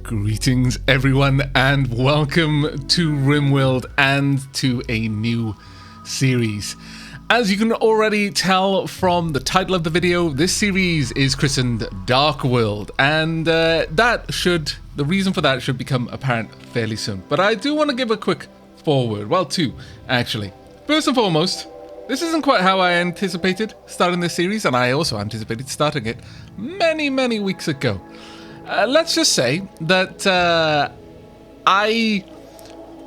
Greetings everyone and welcome to Rimworld and to a new series. As you can already tell from the title of the video, this series is christened Darkworld, and the reason for that should become apparent fairly soon. But I do want to give a quick forward, well, two actually. First and foremost, this isn't quite how I anticipated starting this series, and I also anticipated starting it many weeks ago. Let's just say that I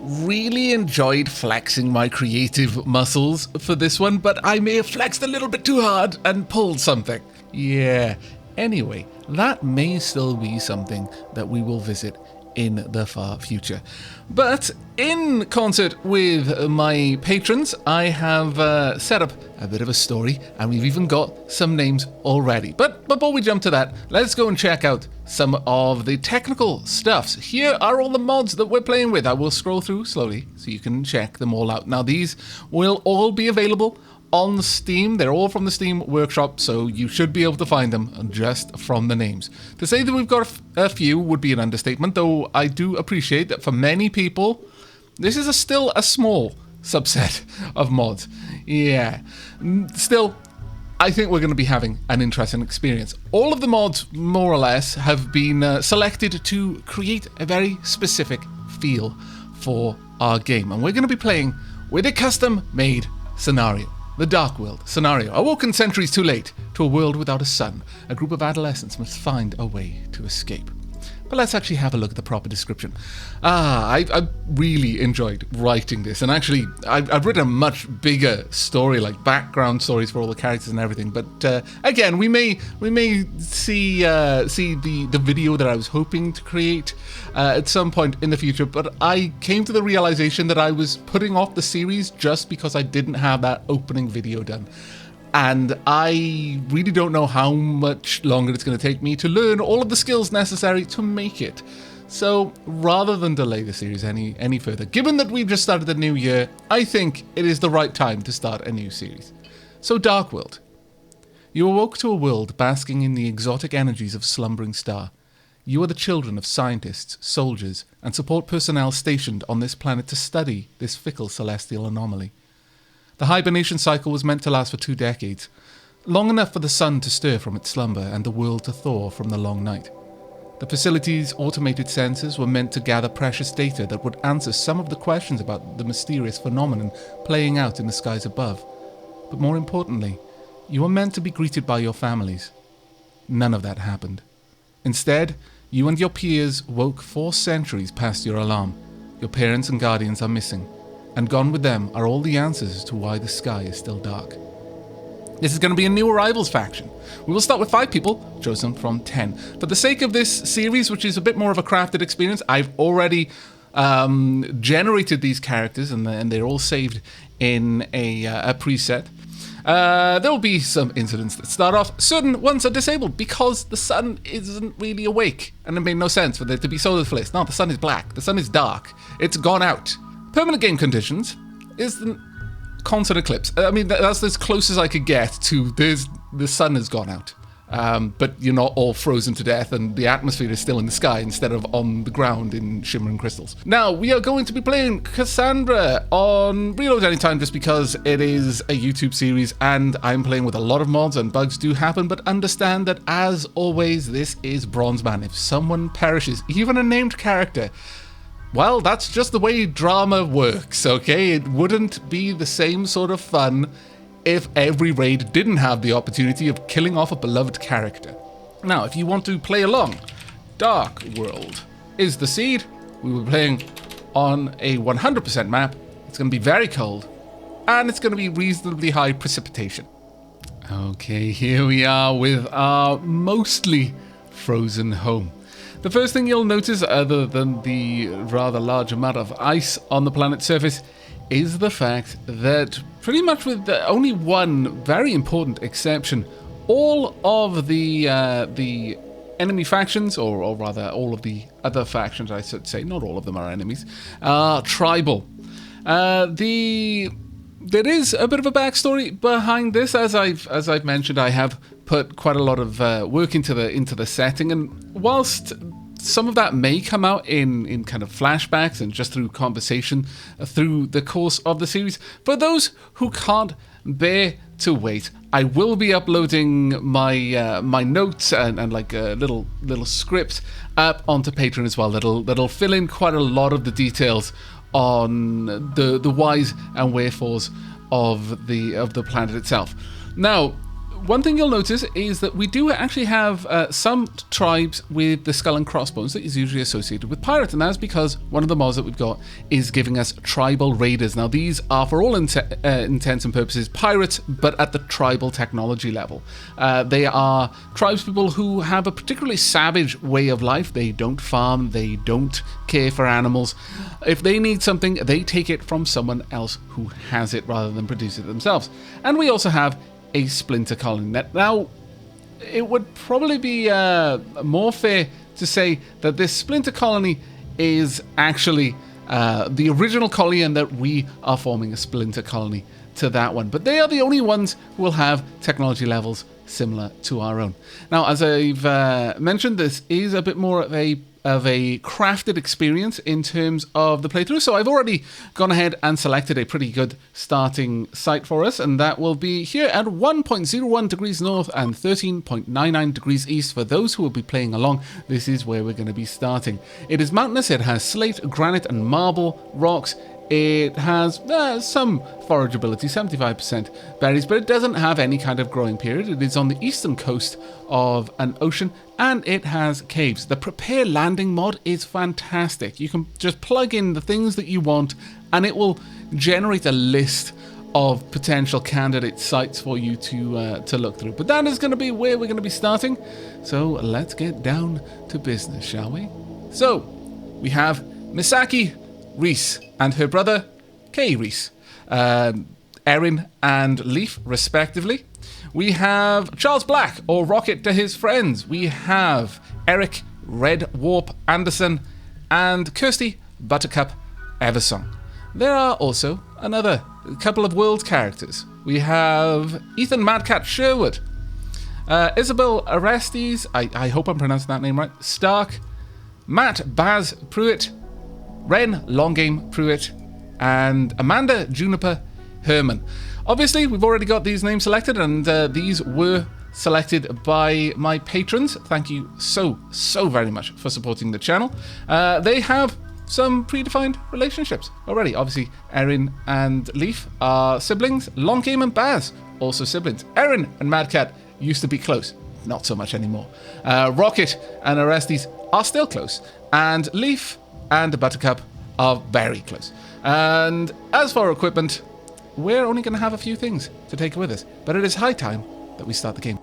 really enjoyed flexing my creative muscles for this one, but I may have flexed a little bit too hard and pulled something. Yeah, anyway, that may still be something that we will visit in the far future. But in concert with my patrons, I have set up a bit of a story, and we've even got some names already. But before we jump to that, let's go and check out some of the technical stuffs. Here are all the mods that we're playing with. I will scroll through slowly so you can check them all out. Now, these will all be available on Steam. They're all from the Steam workshop, so you should be able to find them just from the names. To say that we've got a few would be an understatement, though I do appreciate that for many people, this is still a small subset of mods. Yeah. Still, I think we're going to be having an interesting experience. All of the mods, more or less, have been selected to create a very specific feel for our game. And we're going to be playing with a custom-made scenario. The Darkworld scenario. Awoken centuries too late to a world without a sun. A group of adolescents must find a way to escape. But let's actually have a look at the proper description. I really enjoyed writing this, and actually I've written a much bigger story, like background stories for all the characters and everything. But again, we may see the video that I was hoping to create at some point in the future. But I came to the realization that I was putting off the series just because I didn't have that opening video done. And I really don't know how much longer it's going to take me to learn all of the skills necessary to make it. So rather than delay the series any further, given that we've just started the new year, I think it is the right time to start a new series. So Darkworld. You awoke to a world basking in the exotic energies of a slumbering star. You are the children of scientists, soldiers, and support personnel stationed on this planet to study this fickle celestial anomaly. The hibernation cycle was meant to last for 2 decades, long enough for the sun to stir from its slumber and the world to thaw from the long night. The facility's automated sensors were meant to gather precious data that would answer some of the questions about the mysterious phenomenon playing out in the skies above. But more importantly, you were meant to be greeted by your families. None of that happened. Instead, you and your peers woke 4 centuries past your alarm. Your parents and guardians are missing. And gone with them are all the answers as to why the sky is still dark. This is going to be a new arrivals faction. We will start with 5 people, chosen from 10. For the sake of this series, which is a bit more of a crafted experience, I've already generated these characters, and they're all saved in a preset. There will be some incidents that start off. Certain ones are disabled because the sun isn't really awake, and it made no sense for there to be solar flares. No, the sun is black. The sun is dark. It's gone out. Permanent game conditions is the constant eclipse. I mean, that's as close as I could get to the sun has gone out. But you're not all frozen to death, and the atmosphere is still in the sky instead of on the ground in shimmering crystals. Now, we are going to be playing Cassandra on Reload Anytime just because it is a YouTube series and I'm playing with a lot of mods and bugs do happen, but understand that, as always, this is Bronze Man. If someone perishes, even a named character, well, that's just the way drama works, okay? It wouldn't be the same sort of fun if every raid didn't have the opportunity of killing off a beloved character. Now, if you want to play along, Darkworld is the seed. We were playing on a 100% map. It's going to be very cold, and it's going to be reasonably high precipitation. Okay, here we are with our mostly frozen home. The first thing you'll notice, other than the rather large amount of ice on the planet's surface, is the fact that pretty much with only one very important exception, all of the enemy factions, or rather all of the other factions, I should say, not all of them are enemies, are tribal. There is a bit of a backstory behind this. As I've mentioned, I have put quite a lot of work into the setting, and whilst some of that may come out in kind of flashbacks and just through conversation through the course of the series. For those who can't bear to wait, I will be uploading my my notes and like a little script up onto Patreon as well. That'll fill in quite a lot of the details on the whys and wherefores of the planet itself. Now, one thing you'll notice is that we do actually have some tribes with the skull and crossbones that is usually associated with pirates, and that's because one of the mods that we've got is giving us tribal raiders. Now, these are, for all intents and purposes, pirates, but at the tribal technology level. They are tribespeople who have a particularly savage way of life. They don't farm, they don't care for animals. If they need something, they take it from someone else who has it rather than produce it themselves. And we also have a splinter colony. Now, it would probably be more fair to say that this splinter colony is actually the original colony and that we are forming a splinter colony to that one. But they are the only ones who will have technology levels similar to our own. Now, as I've mentioned, this is a bit more of a crafted experience in terms of the playthrough. So I've already gone ahead and selected a pretty good starting site for us, and that will be here at 1.01 degrees north and 13.99 degrees east. For those who will be playing along, this is where we're going to be starting. It is mountainous. It has slate, granite, and marble rocks. It has some forageability, 75% berries, but it doesn't have any kind of growing period. It is on the eastern coast of an ocean, and it has caves. The prepare landing mod is fantastic. You can just plug in the things that you want, and it will generate a list of potential candidate sites for you to look through. But that is going to be where we're going to be starting. So let's get down to business, shall we? So we have Misaki Reese and her brother Kay Reese, Erin and Leaf respectively. We have Charles Black, or Rocket to his friends. We have Eric Red Warp Anderson and Kirsty Buttercup Eversong. There are also another couple of world characters. We have Ethan Madcat Sherwood, Isabel Orestes, I hope I'm pronouncing that name right, Stark, Matt Baz Pruitt, Ren Longgame Pruitt, and Amanda Juniper Herman. Obviously, we've already got these names selected, and these were selected by my patrons. Thank you so very much for supporting the channel. They have some predefined relationships already. Obviously, Erin and Leaf are siblings. Longgame and Baz, also siblings. Erin and Madcat used to be close. Not so much anymore. Rocket and Orestes are still close. And Leaf and Buttercup are very close. And as for equipment, we're only going to have a few things to take with us, but it is high time that we start the game.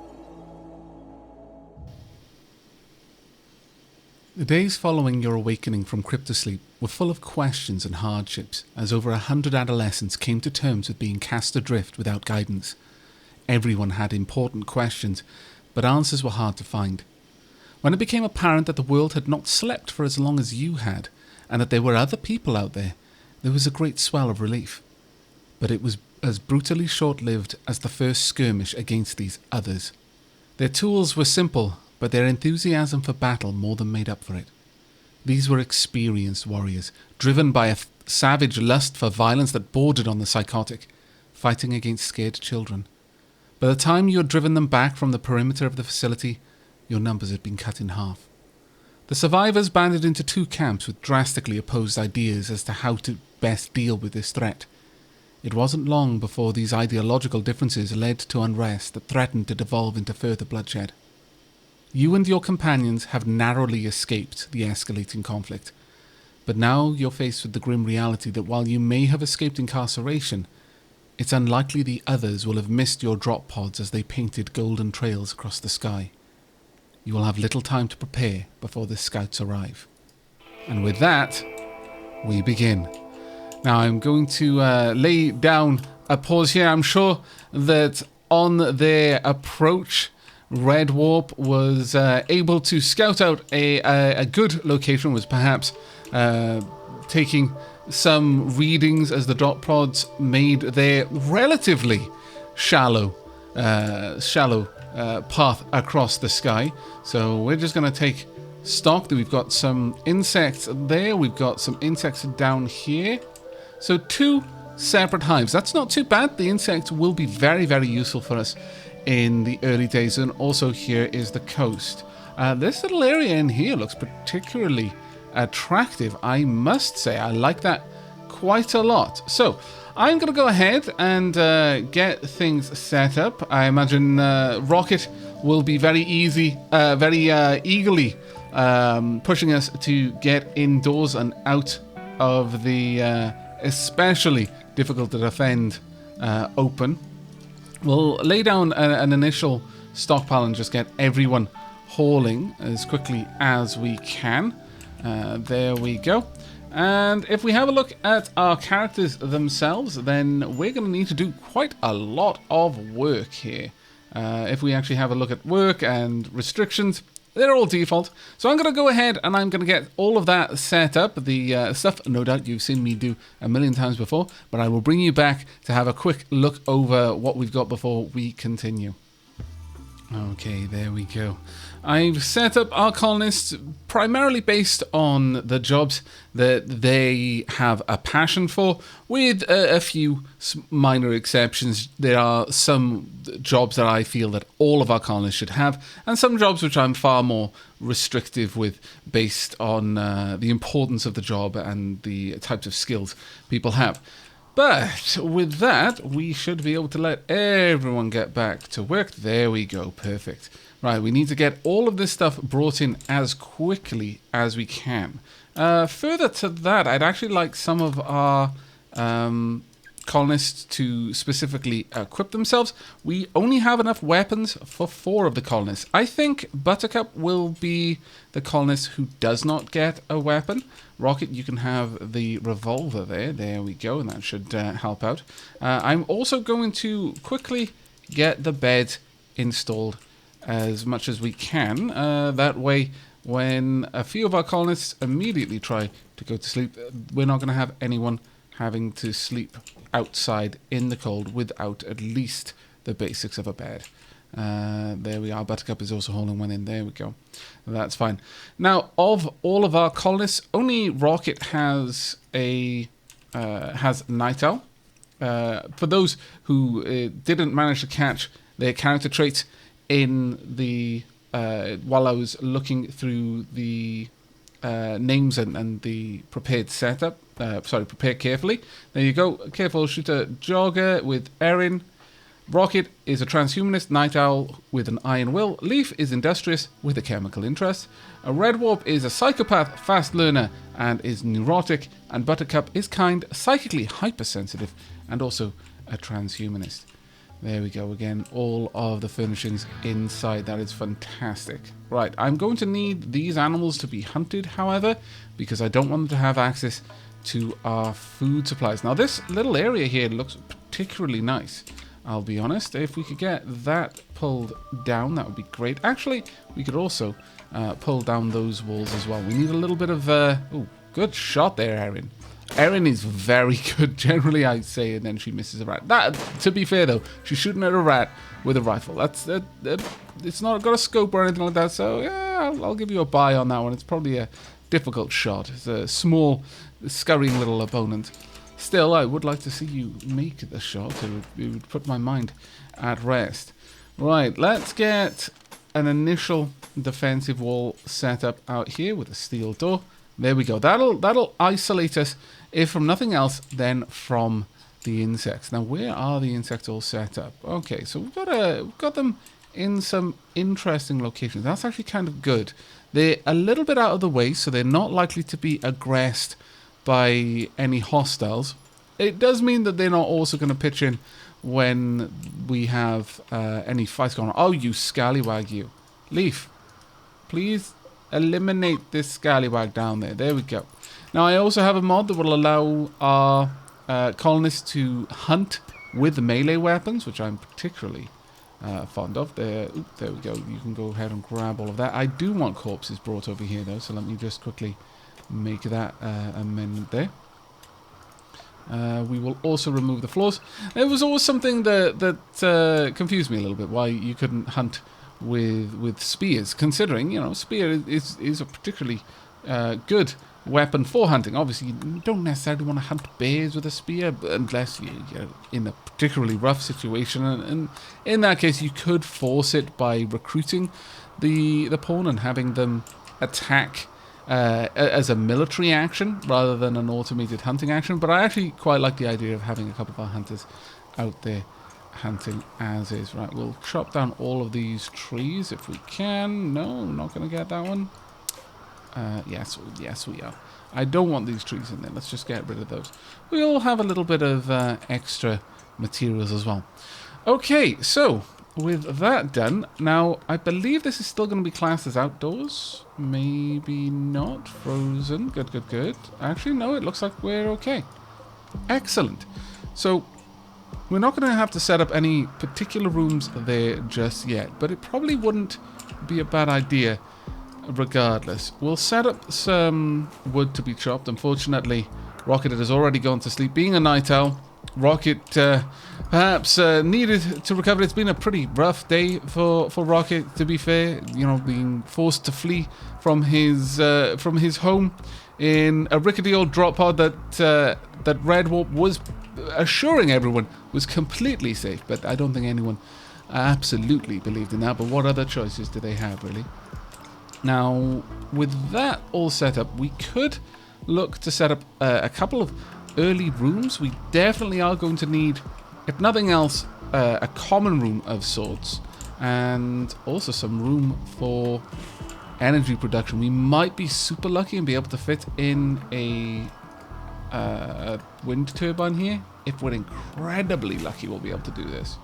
The days following your awakening from cryptosleep were full of questions and hardships, as over 100 adolescents came to terms with being cast adrift without guidance. Everyone had important questions, but answers were hard to find. When it became apparent that the world had not slept for as long as you had, and that there were other people out there was a great swell of relief. But it was as brutally short-lived as the first skirmish against these others. Their tools were simple, but their enthusiasm for battle more than made up for it. These were experienced warriors, driven by a savage lust for violence that bordered on the psychotic, fighting against scared children. By the time you had driven them back from the perimeter of the facility, your numbers had been cut in half. The survivors banded into two camps with drastically opposed ideas as to how to best deal with this threat. It wasn't long before these ideological differences led to unrest that threatened to devolve into further bloodshed. You and your companions have narrowly escaped the escalating conflict, but now you're faced with the grim reality that while you may have escaped incarceration, it's unlikely the others will have missed your drop pods as they painted golden trails across the sky. You will have little time to prepare before the scouts arrive. And with that, we begin. Now I'm going to lay down a pause here. I'm sure that on their approach, Red Warp was able to scout out a good location, was perhaps taking some readings as the drop pods made their relatively shallow path across the sky. So we're just going to take stocked. We've got some insects there. We've got some insects down here. So 2 separate hives. That's not too bad. The insects will be very, very useful for us in the early days. And also here is the coast. This little area in here looks particularly attractive, I must say. I like that quite a lot. So I'm going to go ahead and get things set up. I imagine Rocket will be very eagerly pushing us to get indoors and out of the especially difficult to defend open. We'll lay down an initial stockpile and just get everyone hauling as quickly as we can. There we go. And if we have a look at our characters themselves, then we're going to need to do quite a lot of work here. If we actually have a look at work and restrictions, they're all default. So I'm going to go ahead and I'm going to get all of that set up. The stuff, no doubt, you've seen me do a million times before, but I will bring you back to have a quick look over what we've got before we continue. Okay, there we go. I've set up our colonists primarily based on the jobs that they have a passion for, with a few minor exceptions. There are some jobs that I feel that all of our colonists should have, and some jobs which I'm far more restrictive with based on the importance of the job and the types of skills people have. But with that, we should be able to let everyone get back to work. There we go. Perfect. Right, we need to get all of this stuff brought in as quickly as we can. Further to that, I'd actually like some of our colonists to specifically equip themselves. We only have enough weapons for 4 of the colonists. I think Buttercup will be the colonist who does not get a weapon. Rocket, you can have the revolver there. There we go, and that should help out. I'm also going to quickly get the bed installed as much as we can. That way, when a few of our colonists immediately try to go to sleep, we're not going to have anyone having to sleep outside in the cold without at least the basics of a bed. There we are. Buttercup is also holding one in. There we go. That's fine. Now, of all of our colonists, only Rocket has Night Owl. For those who didn't manage to catch their character traits in the while I was looking through the names and the prepared setup, prepare carefully. There you go. Careful shooter jogger with Erin. Rocket is a transhumanist night owl with an iron will. Leaf is industrious with a chemical interest. A Red Warp is a psychopath fast learner and is neurotic. And Buttercup is kind, psychically hypersensitive, and also a transhumanist. There we go again. All of the furnishings inside. That is fantastic. Right, I'm going to need these animals to be hunted, however, because I don't want them to have access to our food supplies. Now, this little area here looks particularly nice, I'll be honest. If we could get that pulled down, that would be great. Actually, we could also pull down those walls as well. We need a little bit of... oh, good shot there, Erin. Erin is very good, generally, I'd say, and then she misses a rat. That, to be fair, though, she's shooting at a rat with a rifle. That's it's not got a scope or anything like that, so yeah, I'll give you a buy on that one. It's probably a difficult shot. It's a small, scurrying little opponent. Still, I would like to see you make the shot. It would put my mind at rest. Right, let's get an initial defensive wall set up out here with a steel door. There we go. That'll isolate us, if from nothing else, then from the insects. Now, where are the insects all set up? Okay, so we've got them in some interesting locations. That's actually kind of good. They're a little bit out of the way, so they're not likely to be aggressed by any hostiles. It does mean that they're not also going to pitch in when we have any fights going on. Oh, you scallywag, you. Leaf, please eliminate this scallywag down there. There we go. Now, I also have a mod that will allow our colonists to hunt with melee weapons, which I'm particularly fond of. There we go. You can go ahead and grab all of that. I do want corpses brought over here, though, so let me just quickly make that amendment there. We will also remove the floors. There was always something that confused me a little bit, why you couldn't hunt with spears, considering, you know, spear is a particularly good weapon for hunting. Obviously, you don't necessarily want to hunt bears with a spear unless you're in a particularly rough situation, and in that case you could force it by recruiting the pawn and having them attack as a military action rather than an automated hunting action. But I actually quite like the idea of having a couple of our hunters out there hunting as is. Right, we'll chop down all of these trees if we can. No, not going to get that one. Yes, we are. I don't want these trees in there. Let's just get rid of those. We all have a little bit of extra materials as well. Okay, so with that done, now I believe this is still going to be classed as outdoors. Maybe not. Frozen. Good, good, good. Actually, no, it looks like we're okay. Excellent. So we're not going to have to set up any particular rooms there just yet, but it probably wouldn't be a bad idea regardless. We'll set up some wood to be chopped. Unfortunately, Rocket has already gone to sleep. Being a night owl, Rocket perhaps needed to recover. It's been a pretty rough day for Rocket, to be fair. You know, being forced to flee from his home in a rickety old drop pod that Red Warp was assuring everyone was completely safe. But I don't think anyone absolutely believed in that. But what other choices do they have, really? Now, with that all set up, we could look to set up a couple of early rooms. We definitely are going to need, if nothing else, a common room of sorts, and also some room for energy production. We might be super lucky and be able to fit in a wind turbine here. If we're incredibly lucky, we'll be able to do this.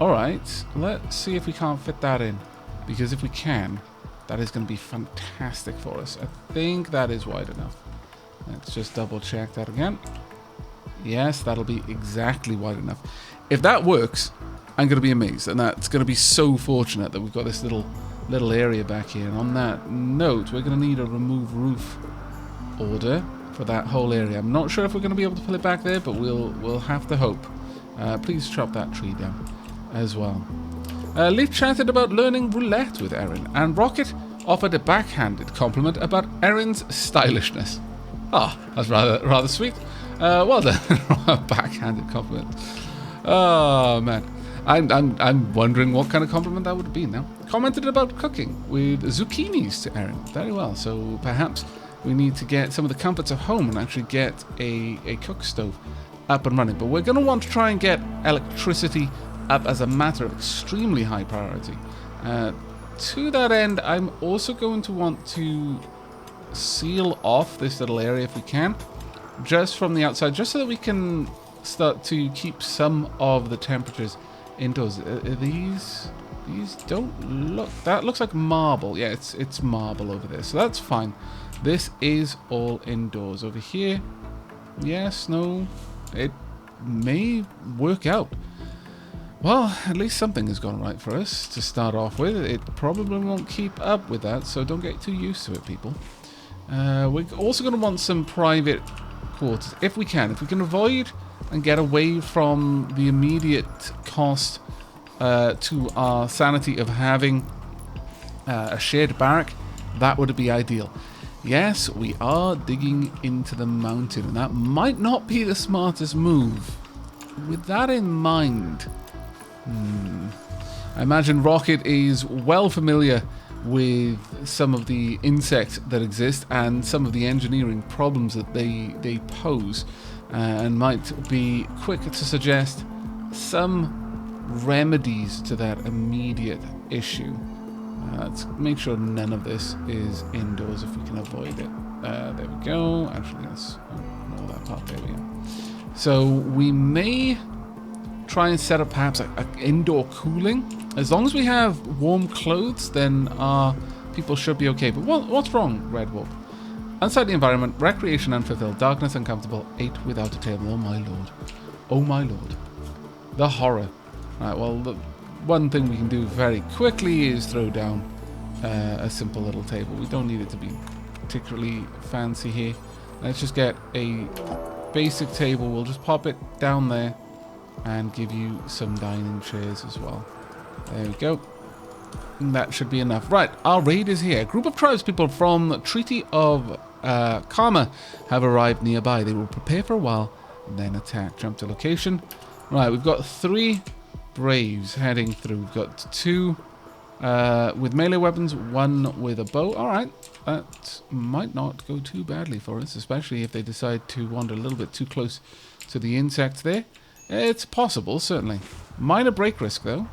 Alright, let's see if we can't fit that in, because if we can, that is going to be fantastic for us. I think that is wide enough. Let's just double check that again. Yes, that'll be exactly wide enough. If that works, I'm going to be amazed. And that's going to be so fortunate that we've got this little area back here. And on that note, we're going to need a remove roof order for that whole area. I'm not sure if we're going to be able to pull it back there, but we'll have to hope. Please chop that tree down as well. Leaf chatted about learning roulette with Erin, and Rocket offered a backhanded compliment about Erin's stylishness. Ah, that's rather sweet. Well done. A backhanded compliment. Oh man, I'm wondering what kind of compliment that would be now. Commented about cooking with zucchinis to Erin. Very well. So perhaps we need to get some of the comforts of home and actually get a cook stove up and running. But we're going to want to try and get electricity up as a matter of extremely high priority. To that end, I'm also going to want to seal off this little area if we can, just from the outside, just so that we can start to keep some of the temperatures indoors. These don't look, that looks like marble. Yeah, it's marble over there, so that's fine. This is all indoors. Over here, yes, no, it may work out. Well, at least something has gone right for us to start off with. It probably won't keep up with that, so don't get too used to it, people. We're also going to want some private quarters, if we can. If we can avoid and get away from the immediate cost to our sanity of having a shared barrack, that would be ideal. Yes, we are digging into the mountain, and that might not be the smartest move. With that in mind, I imagine Rocket is well familiar with some of the insects that exist and some of the engineering problems that they pose, and might be quick to suggest some remedies to that immediate issue. Let's make sure none of this is indoors if we can avoid it. There we go. Actually, let's ignore that part. There we go. So we may try and set up perhaps a indoor cooling. As long as we have warm clothes, then our people should be okay. But what's wrong, Red Wolf? Unsightly environment, recreation unfulfilled, darkness uncomfortable, 8 without a table. Oh my lord. Oh my lord. The horror. Right, well, the one thing we can do very quickly is throw down a simple little table. We don't need it to be particularly fancy here. Let's just get a basic table. We'll just pop it down there and give you some dining chairs as well. There we go. That should be enough. Right, our raid is here. A group of tribespeople from Treaty of Karma have arrived nearby. They will prepare for a while and then attack. Jump to location. Right, we've got 3 braves heading through. We've got 2 with melee weapons, 1 with a bow. Alright, that might not go too badly for us, especially if they decide to wander a little bit too close to the insects there. It's possible, certainly. Minor break risk, though.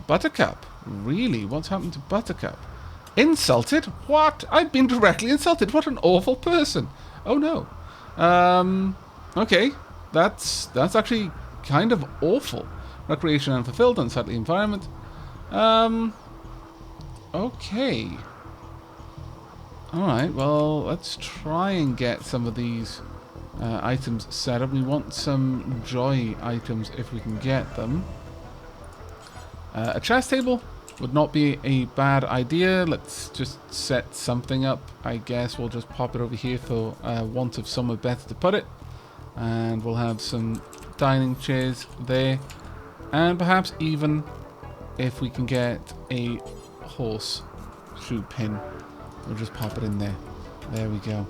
Buttercup. Really? What's happened to Buttercup? Insulted? What? I've been directly insulted. What an awful person. Oh, no. Okay. That's actually kind of awful. Recreation unfulfilled, unsightly environment. Okay. Alright, well, let's try and get some of these items set up. We want some joy items if we can get them. A chest table would not be a bad idea. Let's just set something up. I guess we'll just pop it over here for want of somewhere better to put it. And we'll have some dining chairs there. And perhaps even if we can get a horseshoe pin, we'll just pop it in there. There we go.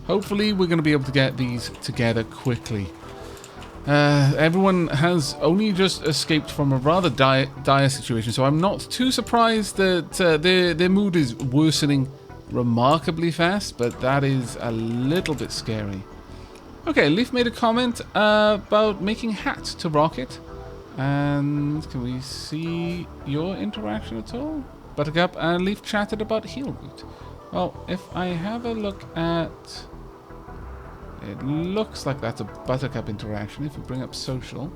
Hopefully we're going to be able to get these together quickly. Everyone has only just escaped from a rather dire situation, so I'm not too surprised that their mood is worsening remarkably fast, but that is a little bit scary. Okay, Leaf made a comment about making hats to Rocket. And can we see your interaction at all? Buttercup and Leaf chatted about heal root. Well, if I have a look at... It looks like that's a Buttercup interaction if we bring up social.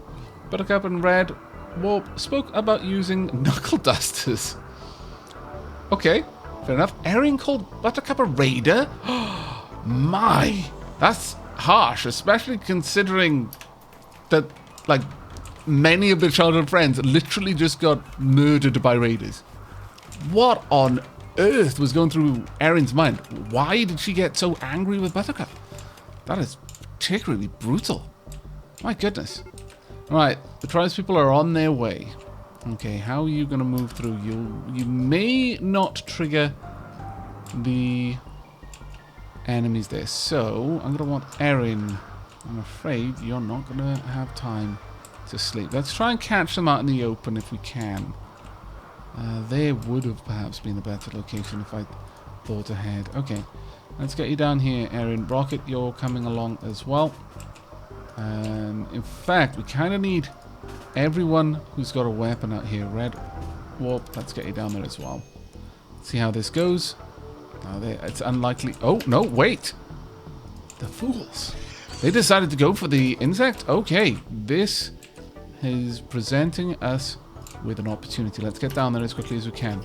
Buttercup and Red Warp spoke about using knuckle dusters. Okay, fair enough. Erin called Buttercup a raider? My! That's harsh, especially considering that, like, many of their childhood friends literally just got murdered by raiders. What on earth was going through Erin's mind? Why did she get so angry with Buttercup? That is particularly brutal. My goodness. Alright, the tribespeople are on their way. Okay, how are you going to move through? You may not trigger the enemies there. So, I'm going to want Erin. I'm afraid you're not going to have time to sleep. Let's try and catch them out in the open if we can. There would have perhaps been a better location if I thought ahead. Okay, let's get you down here, Erin. Rocket, you're coming along as well. In fact, we kind of need everyone who's got a weapon out here. Red Warp, let's get you down there as well. See how this goes. It's unlikely. Oh, no, wait. The fools. They decided to go for the insect? Okay, this is presenting us with an opportunity. Let's get down there as quickly as we can.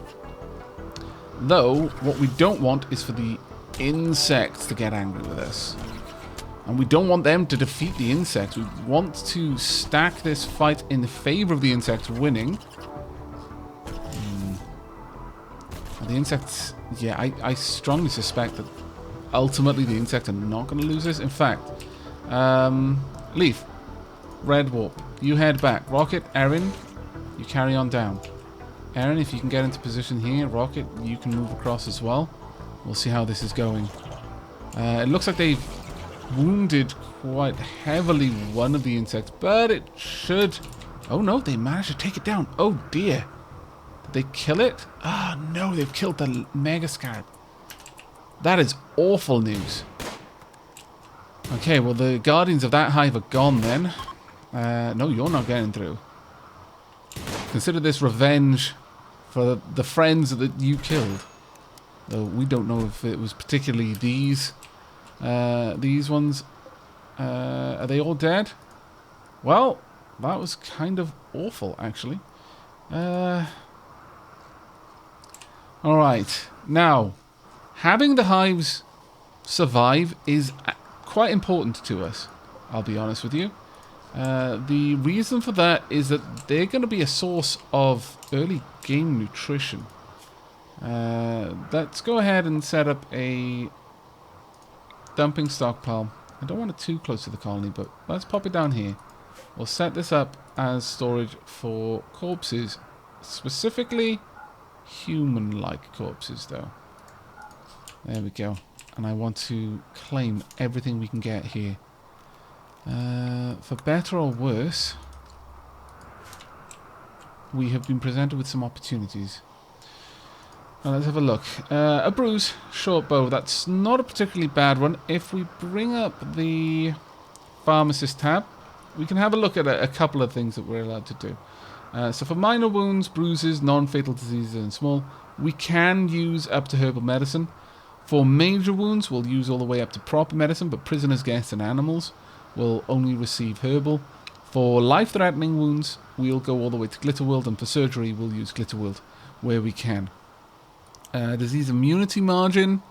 Though, what we don't want is for the insects to get angry with us. And we don't want them to defeat the insects. We want to stack this fight in favor of the insects winning. The insects... Yeah, I strongly suspect that ultimately the insects are not going to lose this. In fact, Leaf, Red Warp, you head back. Rocket, Erin, you carry on down. Erin, if you can get into position here. Rocket, you can move across as well. We'll see how this is going. It looks like they've wounded quite heavily one of the insects, but it should... Oh no, they managed to take it down. Oh dear. Did they kill it? Ah, no, they've killed the Mega Scarab. That is awful news. Okay, well, the guardians of that hive are gone then. No, you're not getting through. Consider this revenge for the friends that you killed. Though we don't know if it was particularly these ones. Are they all dead? Well, that was kind of awful, actually. Alright, now, having the hives survive is quite important to us, I'll be honest with you. The reason for that is that they're going to be a source of early game nutrition. Let's go ahead and set up a dumping stockpile. I don't want it too close to the colony, but let's pop it down here. We'll set this up as storage for corpses. Specifically, human-like corpses, though. There we go. And I want to claim everything we can get here. For better or worse, we have been presented with some opportunities. Now let's have a look. A bruise, short bow. That's not a particularly bad one. If we bring up the pharmacist tab, we can have a look at a couple of things that we're allowed to do. So for minor wounds, bruises, non-fatal diseases and small, we can use up to herbal medicine. For major wounds, we'll use all the way up to proper medicine, but prisoners, guests and animals will only receive herbal. For life-threatening wounds, we'll go all the way to Glitterworld, and for surgery, we'll use Glitterworld where we can. Disease immunity margin.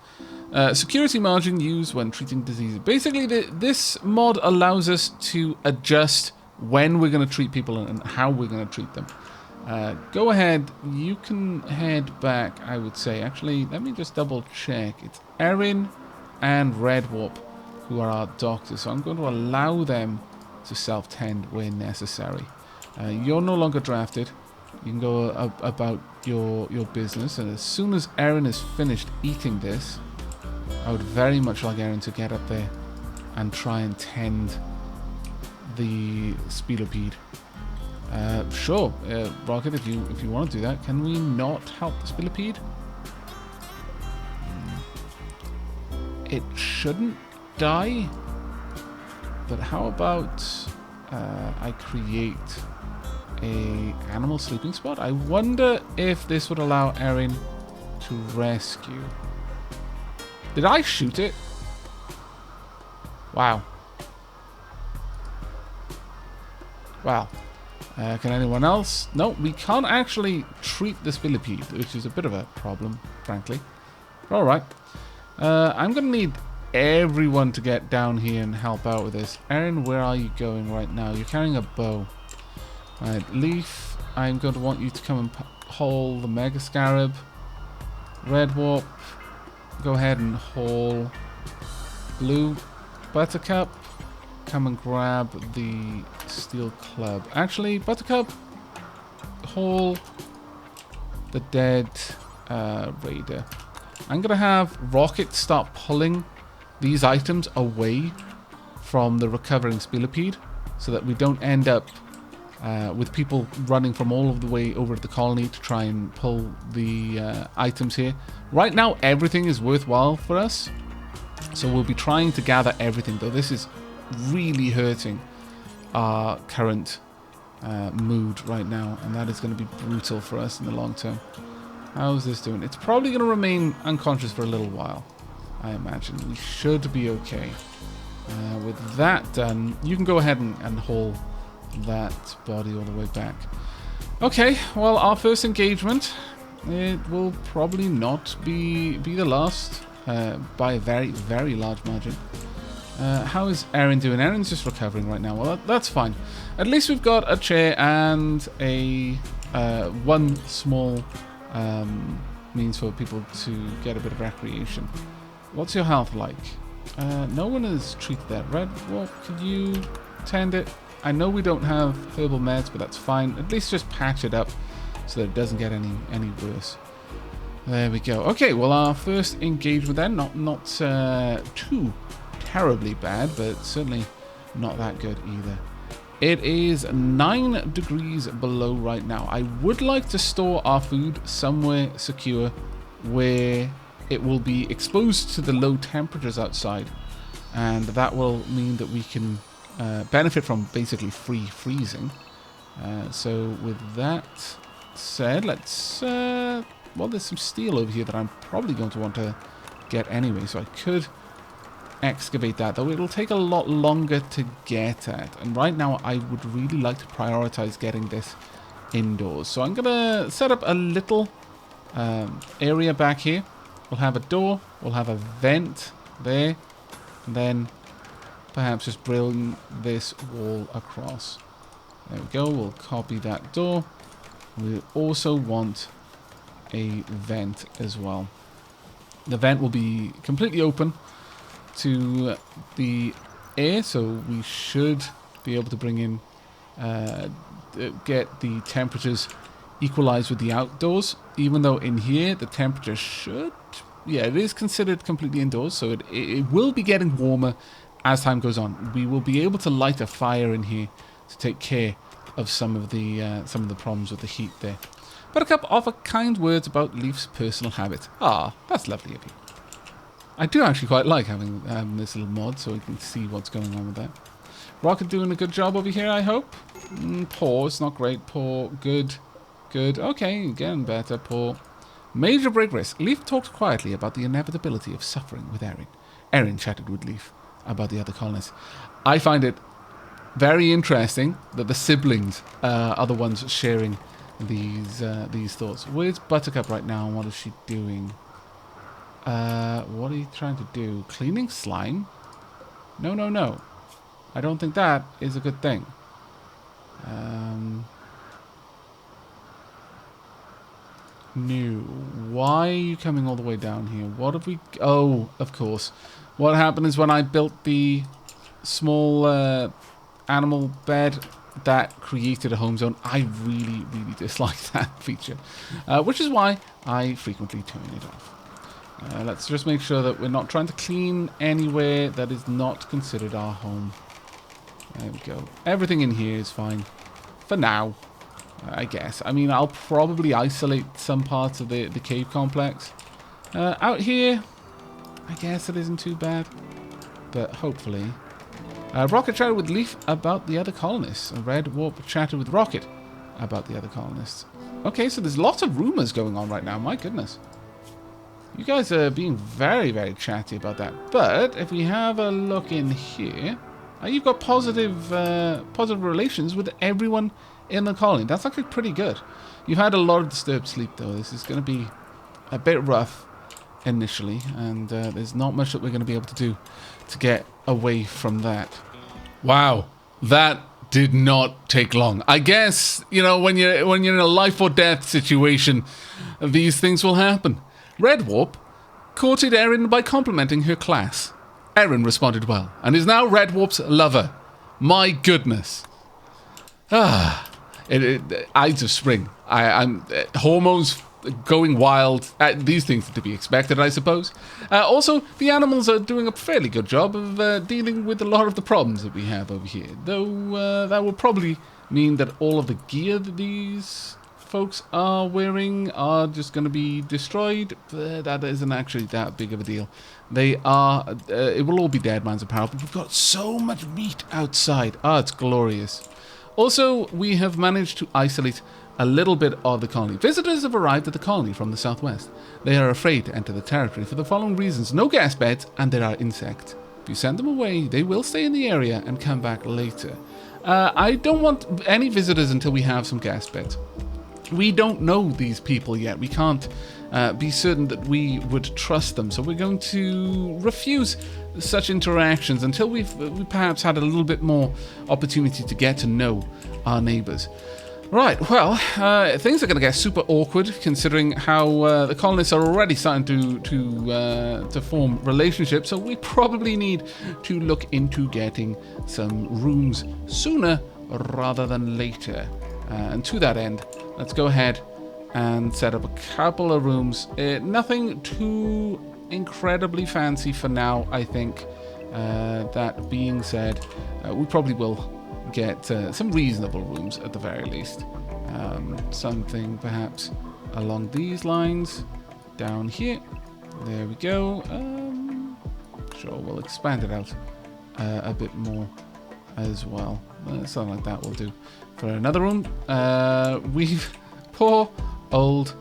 Security margin used when treating diseases. Basically, this mod allows us to adjust when we're going to treat people and how we're going to treat them. Go ahead. You can head back, I would say. Actually, let me just double check. It's Erin and Red Warp who are our doctors. So I'm going to allow them to self-tend where necessary. You're no longer drafted. You can go about your business. And as soon as Erin is finished eating this, I would very much like Erin to get up there and try and tend the Spelopede. Sure, Rocket, if you want to do that. Can we not help the Spelopede? It shouldn't die. But how about I create a animal sleeping spot? I wonder if this would allow Erin to rescue. Did I shoot it? Wow. Wow. Can anyone else? No, we can't actually treat the Spelopede, which is a bit of a problem, frankly. Alright. I'm going to need everyone to get down here and help out with this. Erin, where are you going right now? You're carrying a bow. Right, Leaf, I'm going to want you to come and haul the Mega Scarab. Red Warp, go ahead and haul Blue. Buttercup, come and grab the Steel Club. Actually, Buttercup, haul the dead Raider. I'm going to have Rocket start pulling these items away from the recovering Spelopede so that we don't end up with people running from all of the way over to the colony to try and pull the items here. Right now, everything is worthwhile for us. So we'll be trying to gather everything, though this is really hurting our current mood right now, and that is going to be brutal for us in the long term. How's this doing? It's probably going to remain unconscious for a little while, I imagine. We should be okay. With that done, you can go ahead and haul that body all the way back. Okay, well, our first engagement, it will probably not be the last by a very, very large margin. How is Erin doing? Erin's just recovering right now. Well, that's fine. At least we've got a chair and a one small means for people to get a bit of recreation. What's your health like? No one has treated that. Red Wolf, could you tend it? I know we don't have herbal meds, but that's fine. At least just patch it up so that it doesn't get any worse. There we go. Okay, well, our first engagement then, not too terribly bad, but certainly not that good either. It is 9 degrees below right now. I would like to store our food somewhere secure where it will be exposed to the low temperatures outside, and that will mean that we can benefit from basically free freezing. So with that said, let's well, there's some steel over here that I'm probably going to want to get anyway, so I could excavate that, though it'll take a lot longer to get at, and right now I would really like to prioritize getting this indoors. So I'm gonna set up a little area back here. We'll have a door, we'll have a vent there, and then perhaps just bring this wall across. There we go, we'll copy that door. We also want a vent as well. The vent will be completely open to the air, so we should be able to bring in, get the temperatures equalize with the outdoors, even though in here the temperature should... Yeah, it is considered completely indoors, so it will be getting warmer as time goes on. We will be able to light a fire in here to take care of some of the problems with the heat there. Buttercup offer kind words about Leaf's personal habit. Ah, that's lovely of you. I do actually quite like having this little mod so we can see what's going on with that. Rocket doing a good job over here, I hope. Poor, it's not great. Poor, good, good. Okay, getting better. Poor. Major break risk. Leaf talked quietly about the inevitability of suffering with Erin. Erin chatted with Leaf about the other colonists. I find it very interesting that the siblings are the ones sharing these thoughts. Where's Buttercup right now and what is she doing? What are you trying to do? Cleaning slime? No, no, no. I don't think that is a good thing. No. Why are you coming all the way down here? What have we... Oh, of course. What happened is when I built the small animal bed, that created a home zone. I really, really dislike that feature. Which is why I frequently turn it off. Let's just make sure that we're not trying to clean anywhere that is not considered our home. There we go. Everything in here is fine. For now, I guess. I mean, I'll probably isolate some parts of the cave complex. Out here, I guess it isn't too bad. But hopefully... Rocket chatted with Leaf about the other colonists. Red Warp chatted with Rocket about the other colonists. Okay, so there's lots of rumors going on right now. My goodness. You guys are being very, very chatty about that. But if we have a look in here, you've got positive relations with everyone in the colony. That's actually pretty good. You've had a lot of disturbed sleep, though. This is going to be a bit rough initially, and there's not much that we're going to be able to do to get away from that. Wow, that did not take long. I guess, you know, when you're in a life or death situation, these things will happen. Red Warp courted Erin by complimenting her class. Erin responded well, and is now Red Warp's lover. My goodness. Ides of spring. I'm hormones going wild. These things are to be expected, I suppose. Also, the animals are doing a fairly good job of dealing with a lot of the problems that we have over here. Though that will probably mean that all of the gear that these folks are wearing are just going to be destroyed. That isn't actually that big of a deal. They are... it will all be dead man's apparel, but we've got so much meat outside. It's glorious. Also, we have managed to isolate a little bit of the colony. Visitors have arrived at the colony from the southwest. They are afraid to enter the territory for the following reasons. No gas beds, and there are insects. If you send them away, they will stay in the area and come back later. I don't want any visitors until we have some gas beds. We don't know these people yet. We can't be certain that we would trust them. So we're going to refuse such interactions until we perhaps had a little bit more opportunity to get to know our neighbors. Right, well, things are going to get super awkward considering how the colonists are already starting to form relationships. So we probably need to look into getting some rooms sooner rather than later. And to that end, let's go ahead and set up a couple of rooms. Nothing too incredibly fancy for now, I think. That being said, we probably will get some reasonable rooms at the very least. Something perhaps along these lines. Down here. There we go. Sure, we'll expand it out a bit more as well. Something like that will do. For another room, we've... Poor old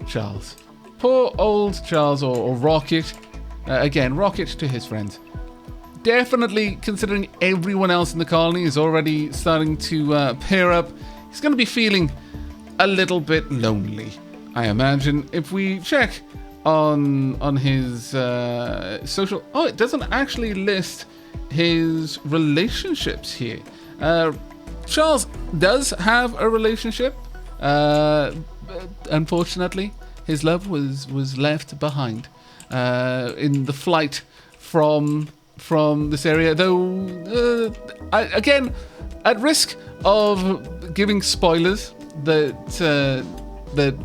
Charles. Poor old Charles, or Rocket. Again, Rocket to his friends. Definitely, considering everyone else in the colony is already starting to pair up, he's going to be feeling a little bit lonely, I imagine. If we check on his social... Oh, it doesn't actually list his relationships here. Charles does have a relationship. Unfortunately, his love was left behind in the flight from this area. Though, again, at risk of giving spoilers, that that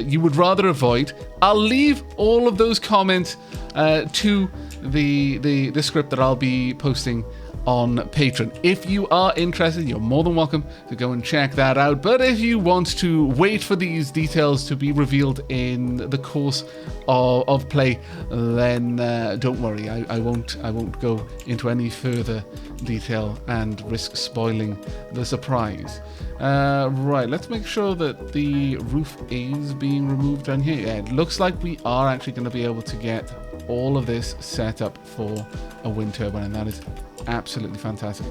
you would rather avoid, I'll leave all of those comments to the script that I'll be posting on Patreon. If you are interested, you're more than welcome to go and check that out. But if you want to wait for these details to be revealed in the course of play, then don't worry. I won't go into any further detail and risk spoiling the surprise. Right, let's make sure that the roof is being removed down here. Yeah, it looks like we are actually going to be able to get all of this set up for a wind turbine, and that is absolutely fantastic.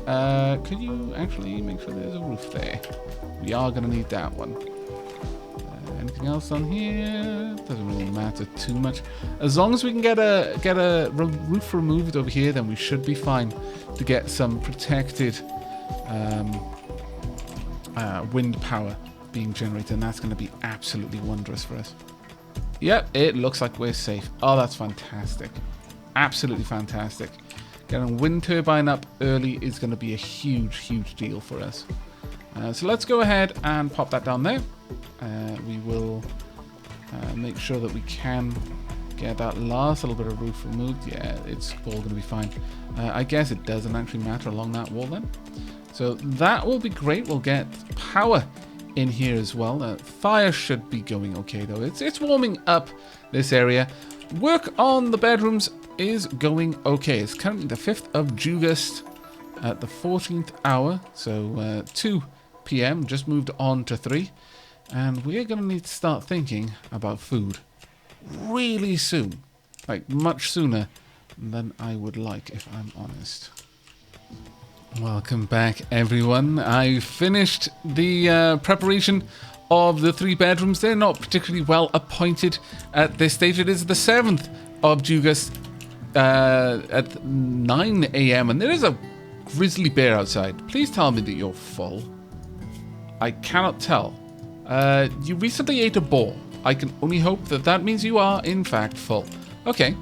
Could you actually make sure there's a roof there? We are going to need that one. Anything else on here? Doesn't really matter too much. As long as we can get a roof removed over here, then we should be fine to get some protected wind power being generated, and that's going to be absolutely wondrous for us. Yep, it looks like we're safe. Oh, that's fantastic. Absolutely fantastic. Getting a wind turbine up early is going to be a huge deal for us. So let's go ahead and pop that down there. We will make sure that we can get that last little bit of roof removed. Yeah, it's all going to be fine. I guess it doesn't actually matter along that wall then. So that will be great. We'll get power in here as well. Fire should be going okay though. It's warming up this area. Work on the bedrooms is going okay. It's currently the 5th of August at the 14th hour. So 2 p.m. just moved on to 3. And we're going to need to start thinking about food really soon. Like much sooner than I would like, if I'm honest. Welcome back, everyone. I finished the preparation of the 3 bedrooms. They're not particularly well appointed at this stage. It is the 7th of August at 9 a.m. and there is a grizzly bear outside. Please tell me that you're full. I cannot tell. You recently ate a boar. I can only hope that that means you are, in fact, full. Okay.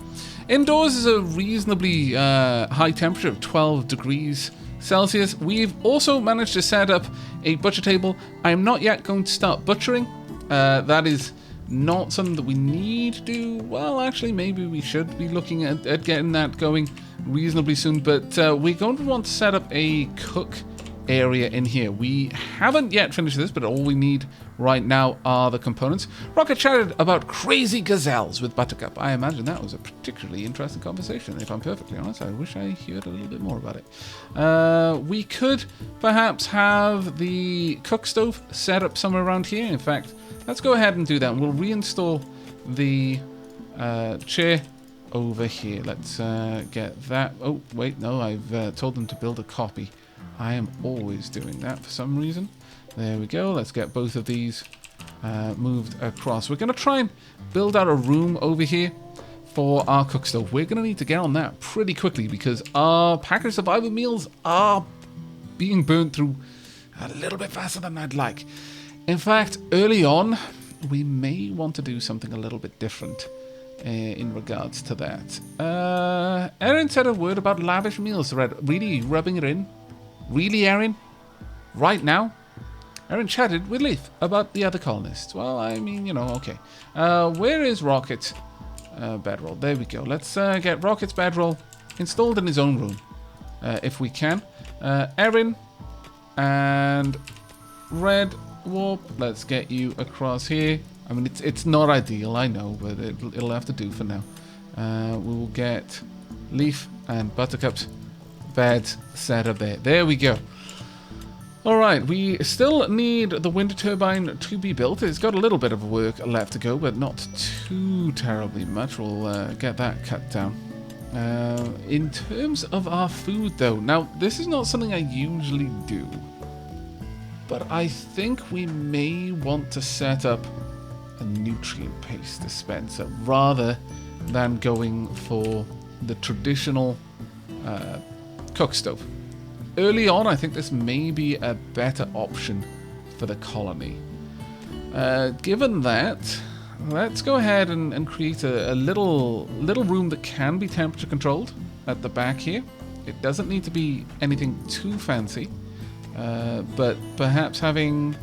Indoors is a reasonably high temperature of 12 degrees Celsius. We've also managed to set up a butcher table. I'm not yet going to start butchering. That is not something that we need to do. Well, actually, maybe we should be looking at getting that going reasonably soon. But we're going to want to set up a cook area in here. We haven't yet finished this, but all we need right now are the components. Rocket chatted about crazy gazelles with Buttercup. I imagine that was a particularly interesting conversation, if I'm perfectly honest. I wish I heard a little bit more about it. We could perhaps have the cook stove set up somewhere around here. In fact, let's go ahead and do that. We'll reinstall the chair over here. Let's get that. Oh, wait, no, I've told them to build a copy. I am always doing that for some reason. There we go. Let's get both of these moved across. We're going to try and build out a room over here for our cook stove. We're going to need to get on that pretty quickly because our packaged survival meals are being burnt through a little bit faster than I'd like. In fact, early on, we may want to do something a little bit different in regards to that. Erin said a word about lavish meals. Really rubbing it in? Really, Erin? Right now? Erin chatted with Leaf about the other colonists. Well, I mean, you know, okay. Where is Rocket's bedroll? There we go. Let's get Rocket's bedroll installed in his own room, if we can. Erin and Red Warp, let's get you across here. I mean, it's not ideal, I know, but it'll have to do for now. We will get Leaf and Buttercup's beds set up there. There we go. Alright, we still need the wind turbine to be built. It's got a little bit of work left to go, but not too terribly much. We'll get that cut down. In terms of our food, though, now, this is not something I usually do, but I think we may want to set up a nutrient paste dispenser rather than going for the traditional cook stove. Early on, I think this may be a better option for the colony. Given that, let's go ahead and create a little room that can be temperature controlled at the back here. It doesn't need to be anything too fancy, but perhaps having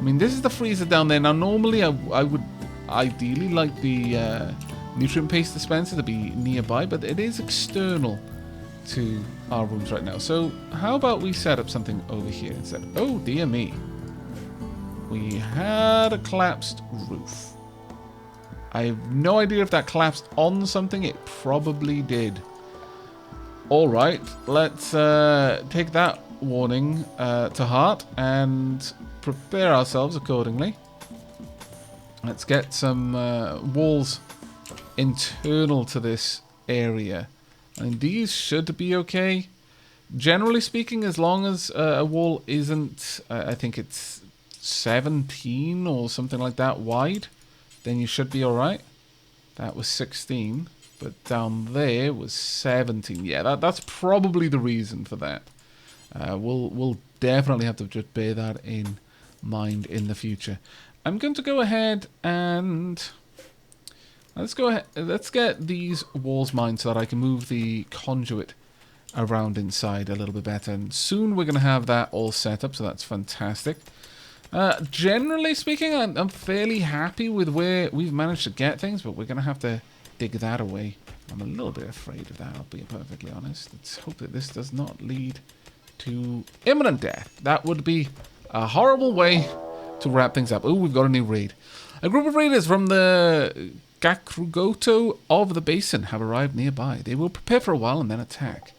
I mean, this is the freezer down there. Now, normally I would ideally like the nutrient paste dispenser to be nearby, but it is external to our rooms right now. So how about we set up something over here instead? Oh, dear me. We had a collapsed roof. I have no idea if that collapsed on something. It probably did. Alright, let's take that warning to heart and prepare ourselves accordingly. Let's get some walls internal to this area. And these should be okay. Generally speaking, as long as a wall isn't, I think it's 17 or something like that wide, then you should be alright. That was 16. But down there was 17. Yeah, that's probably the reason for that. We'll definitely have to just bear that in mind in the future. I'm going to go ahead and let's get these walls mined so that I can move the conduit around inside a little bit better. And soon we're going to have that all set up, so that's fantastic. Generally speaking, I'm fairly happy with where we've managed to get things, but we're going to have to dig that away. I'm a little bit afraid of that, I'll be perfectly honest. Let's hope that this does not lead to imminent death. That would be a horrible way to wrap things up. Oh, we've got a new raid. A group of raiders from the Gakrugoto of the Basin have arrived nearby. They will prepare for a while and then attack.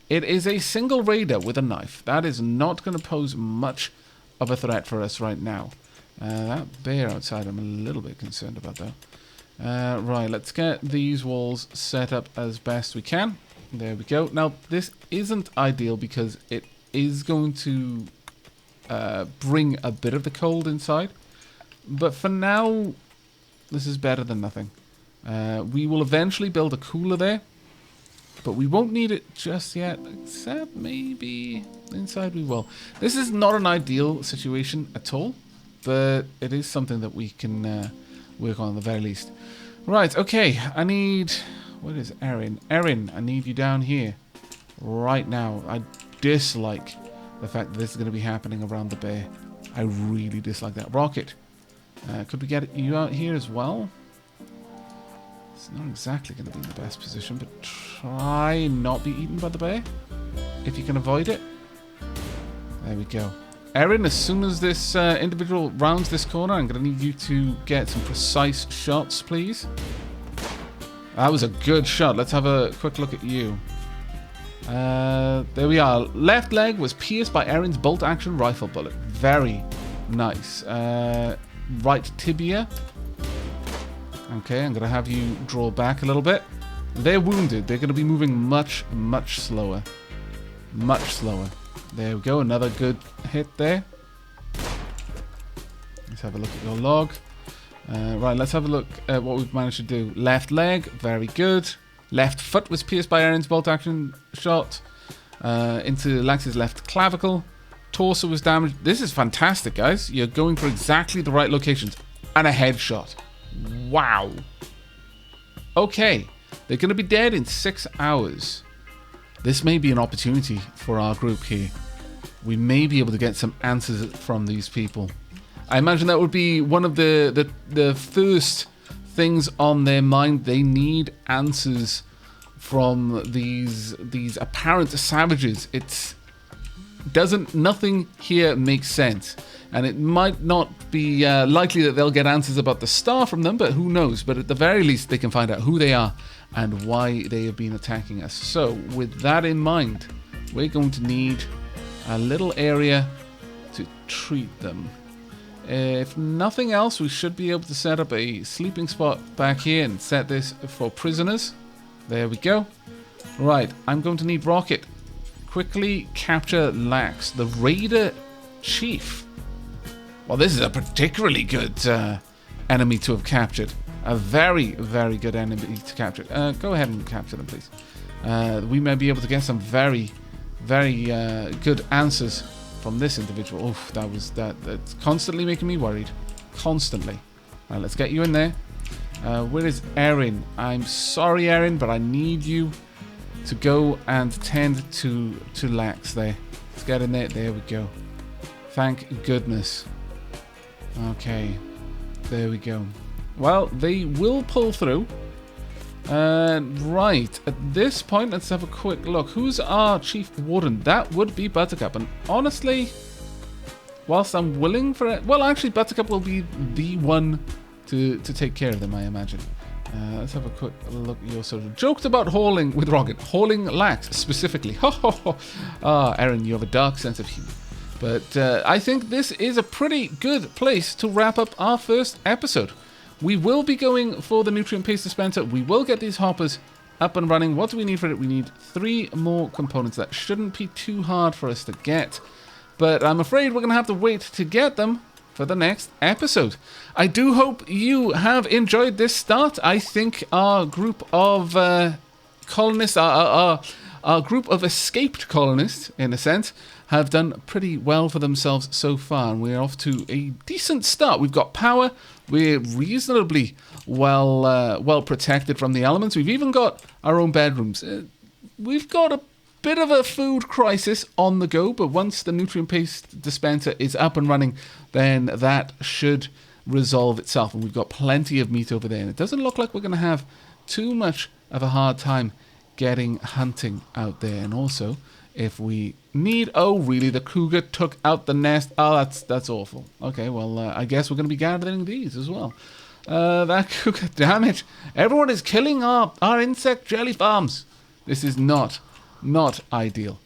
It is a single raider with a knife. That is not going to pose much of a threat for us right now. That bear outside I'm a little bit concerned about, though. Right, let's get these walls set up as best we can. There we go. Now, this isn't ideal because it is going to bring a bit of the cold inside. But for now, this is better than nothing. We will eventually build a cooler there, but we won't need it just yet, except maybe inside we will. This is not an ideal situation at all, but it is something that we can work on at the very least. Right, okay, I need... What is Erin? Erin, I need you down here right now. I dislike the fact that this is going to be happening around the bear. I really dislike that. Rocket, could we get you out here as well? It's not exactly going to be in the best position, but try not be eaten by the bear if you can avoid it. There we go. Erin, as soon as this individual rounds this corner, I'm going to need you to get some precise shots, please. That was a good shot. Let's have a quick look at you. There we are. Left leg was pierced by Erin's bolt-action rifle bullet. Very nice. Right tibia. Okay, I'm going to have you draw back a little bit. They're wounded. They're going to be moving much, much slower. Much slower. There we go. Another good hit there. Let's have a look at your log. Right, let's have a look at what we've managed to do. Left leg, very good. Left foot was pierced by Erin's bolt action shot into Lax's left clavicle. Torso was damaged. This is fantastic, guys. You're going for exactly the right locations. And a headshot. Wow. Okay. They're going to be dead in 6 hours. This may be an opportunity for our group here. We may be able to get some answers from these people. I imagine that would be one of the first things on their mind. They need answers from these apparent savages. Nothing here makes sense. And it might not be likely that they'll get answers about the star from them, but who knows? But at the very least, they can find out who they are and why they have been attacking us. So, with that in mind, we're going to need a little area to treat them. If nothing else, we should be able to set up a sleeping spot back here and set this for prisoners. There we go. Right, I'm going to need Rocket. Quickly capture Lax, the Raider Chief. Well, this is a particularly good enemy to have captured. A very, very good enemy to capture. Go ahead and capture them, please. We may be able to get some very, very good answers from this individual. Oof, that's constantly making me worried. Constantly. Right, let's get you in there. Where is Erin? I'm sorry, Erin, but I need you to go and tend to Lax there. Let's get in there. There we go. Thank goodness. Okay, there we go. Well, they will pull through. Right, at this point, let's have a quick look. Who's our Chief Warden? That would be Buttercup. And honestly, whilst I'm willing for it... Well, actually, Buttercup will be the one to take care of them, I imagine. Let's have a quick look at your social. Joked about hauling with Rocket. Hauling lax, specifically. Ho ho ho. Ah, Aaron, you have a dark sense of humor. But I think this is a pretty good place to wrap up our first episode. We will be going for the nutrient paste dispenser. We will get these hoppers up and running. What do we need for it? We need 3 more components. That shouldn't be too hard for us to get. But I'm afraid we're going to have to wait to get them for the next episode. I do hope you have enjoyed this start. I think our group of colonists, our group of escaped colonists, in a sense, have done pretty well for themselves so far. And we're off to a decent start. We've got power. We're reasonably well protected from the elements. We've even got our own bedrooms. We've got a bit of a food crisis on the go, but once the nutrient paste dispenser is up and running, then that should resolve itself. And we've got plenty of meat over there. And it doesn't look like we're going to have too much of a hard time getting hunting out there. And also, if we need... Oh, really? The cougar took out the nest. Oh, that's awful. Okay, well, I guess we're going to be gathering these as well. That cougar... Damn it. Everyone is killing our insect jelly farms. This is not ideal.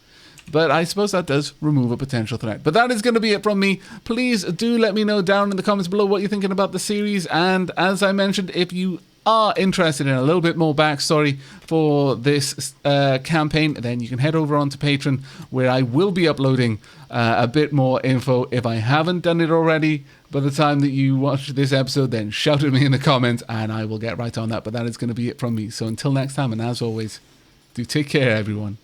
But I suppose that does remove a potential threat. But that is going to be it from me. Please do let me know down in the comments below what you're thinking about the series. And as I mentioned, if you are interested in a little bit more backstory for this campaign, then you can head over onto Patreon, where I will be uploading a bit more info. If I haven't done it already by the time that you watch this episode, then shout at me in the comments and I will get right on that. But that is going to be it from me. So until next time, and as always, do take care, everyone.